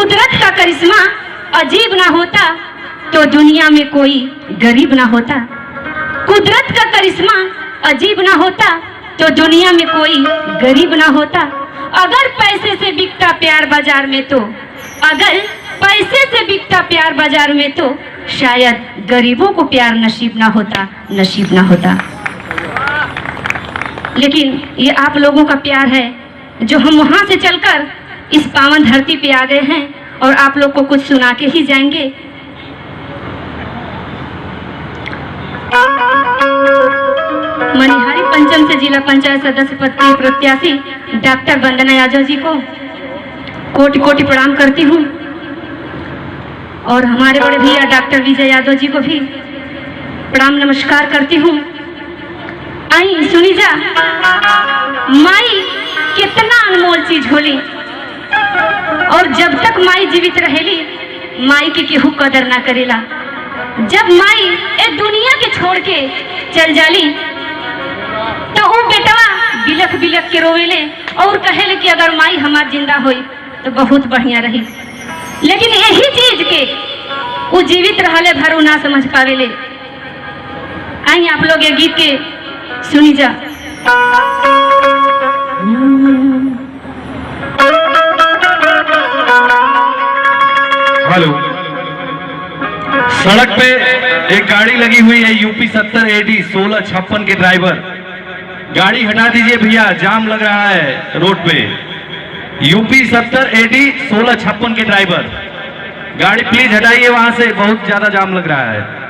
कुदरत का करिश्मा अजीब ना होता तो दुनिया में कोई गरीब ना होता। कुदरत का करिश्मा अजीब ना होता तो दुनिया में कोई गरीब ना होता। अगर पैसे से बिकता प्यार बाजार में तो अगर पैसे से बिकता प्यार बाजार में तो शायद गरीबों को प्यार नसीब ना होता। लेकिन ये आप लोगों का प्यार है जो हम वहां से चलकर इस पावन धरती पे आ गए हैं और आप लोग को कुछ सुना के ही जाएंगे। मनिहारी पंचम से जिला पंचायत सदस्य पद के प्रत्याशी डॉक्टर वंदना यादव जी को कोटि कोटि प्रणाम करती हूँ और हमारे बड़े भैया डॉक्टर विजय यादव जी को भी प्रणाम नमस्कार करती हूँ। आई सुनी जा, माई कितना अनमोल चीज होली और जब तक माई जीवित रहेली माई की केहू कदर ना करेला। जब माई ए दुनिया के छोड़ के चल जाली तो वो बेटवा बिलख बिलख के रोवेले और कहेले कि अगर माई हमार जिंदा होई तो बहुत बढ़िया रही। लेकिन यही चीज के वो जीवित रहले भर ना समझ पावेले। आई आप लोग ये गीत के सुनी जा। हेलो, सड़क पे एक गाड़ी लगी हुई है यूपी 70 AD 1656 के ड्राइवर, गाड़ी हटा दीजिए भैया, जाम लग रहा है रोड पे। यूपी 70 AD 1656 के ड्राइवर, गाड़ी प्लीज हटाइए वहां से, बहुत ज्यादा जाम लग रहा है।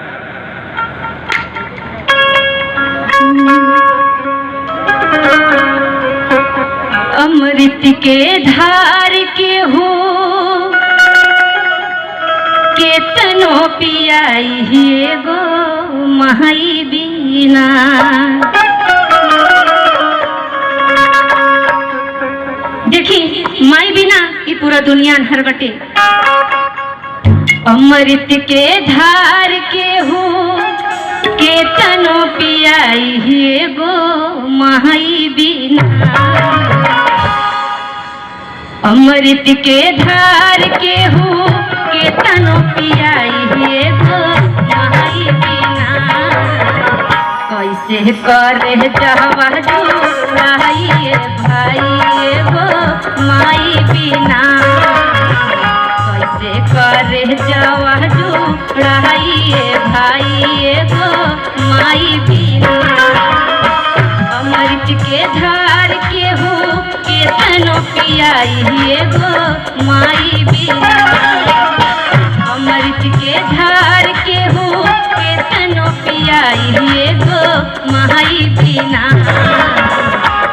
अमृत के धार के हो केतनो पियाई गो माई बिना। देखी माई बिना ये पूरा दुनिया हर बटे। अमृत के धार के हो केतनो पियाई गो माई बिना। अमृत के धार के हो केतनो पियाई गो माई बिना। कैसे करे जहवा जुड़ाई भाई गो माई बिना। कैसे करे जवा जुड़ाई भाई गो माई बिना। अमृत के धार के हो केतनो पियाई गो माई बिना। अमृत के धार के हो केतनो पियाई गो माई बिना।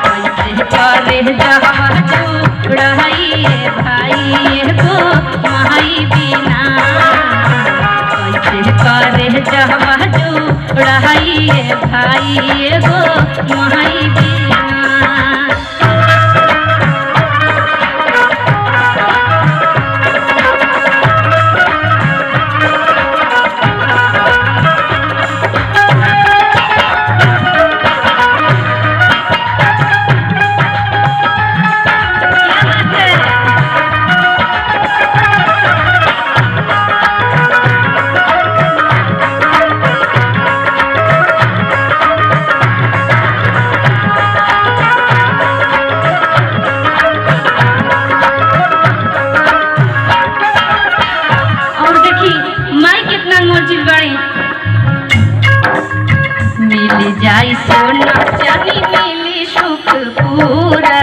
कैसे करे जवा जुड़ाई भाई गो माई बिना। कैसे करे जवा जुड़ाई भाई गो माई बिना। मिल जाई सोना चांदी मिली सुख पूरा।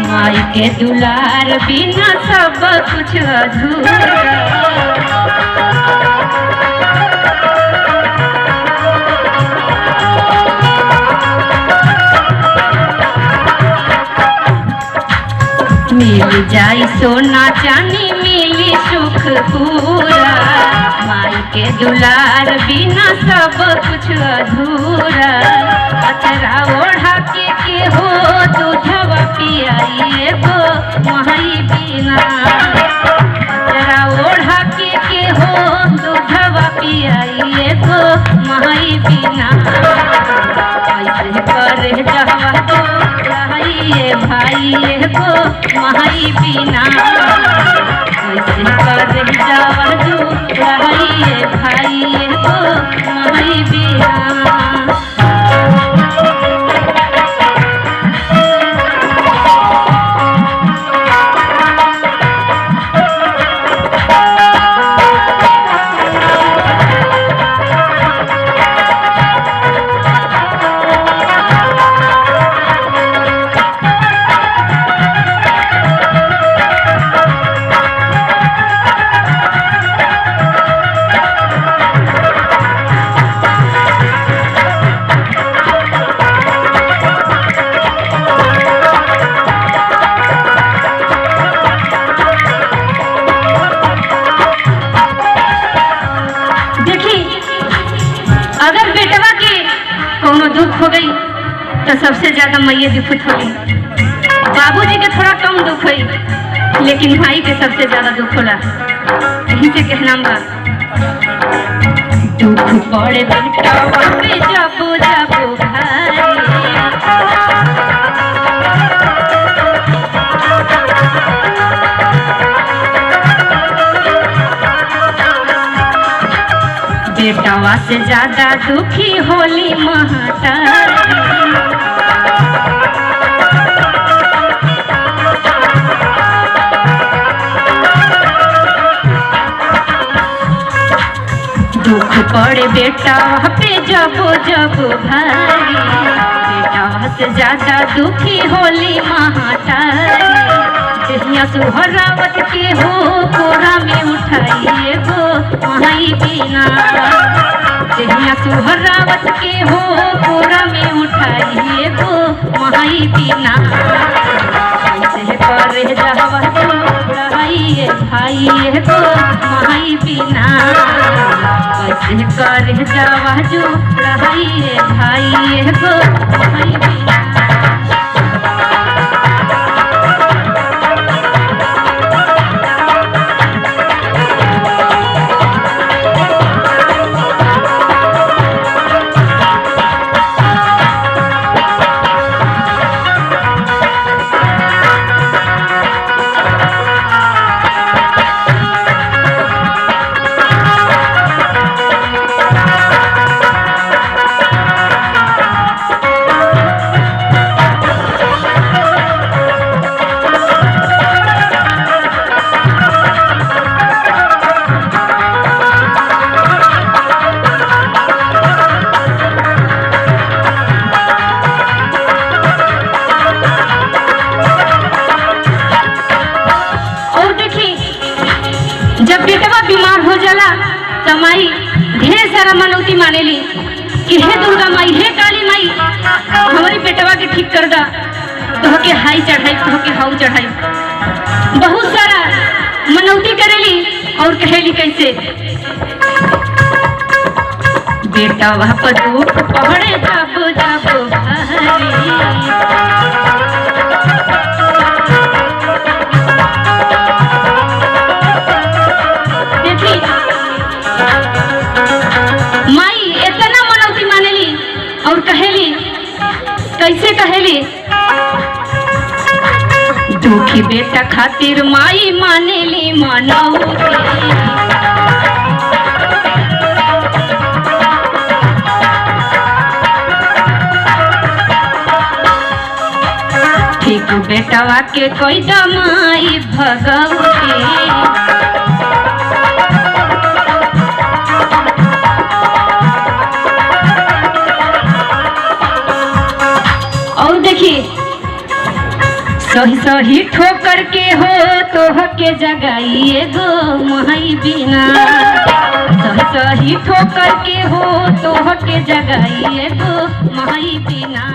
माई के दुलार बिना सब कुछ अधूरा। मिल जाई सोना चांदी मिली सुख पूरा। माई के दुलार बिना सब कुछ अधूरा। अचरा ओढ़ा के हो दूधवा पियाई गो माई बिना। अचरा ओढ़ा के हो दूधवा पियाई गो माई बिना कैसे करे जवा तो रहिए भाई को माई बिना कैसे करे जवा तो रहिए भाई को माई बिना। अगर बेटवा के कोनो दुख हो गई तो सबसे ज्यादा मैये दुखित होगी। बाबूजी के थोड़ा कम दुख हुई लेकिन भाई के सबसे ज्यादा दुख होला। यही से कहना बा दुख पड़े बेटवा पे जब जब भाई बेटवा से ज्यादा दुखी होली महतारी। दुख पड़े बेटवा पे जब जब भारी बेटवा से ज्यादा दुखी होली महतारी। जहिया सुहरावत के हो कोरा में उठाइए गो माई बिना जहिया सुहरावत के हो कोरा में उठाइए गो माई बिना कैसे करे जवा तो रहिए भाई को माई बिना कैसे करे जवा जो रहिए भाई को माई बिना। जब बेटवा बीमार हो जाला तो माई ढेर सारा मनौती मानेली कि हे दुर्गा माई हे काली माई हमारी बेटवा के ठीक कर दा। तो के हाई चढ़ाई तो के हाउ चढ़ाई बहुत सारा मनौती करेली और कहेली कैसे बेटवा पर दुख पड़े जब जब भारी और कहेली कैसे कहेली दुखी बेटा खातिर माई मानेली मनौती। ठीक बेटवा के कोई दमाई भगवती सही सही ठोकर के हो तो के जगाइए गो माई बिना सही सही ठोकर के हो तो के जगाइए गो माई बिना।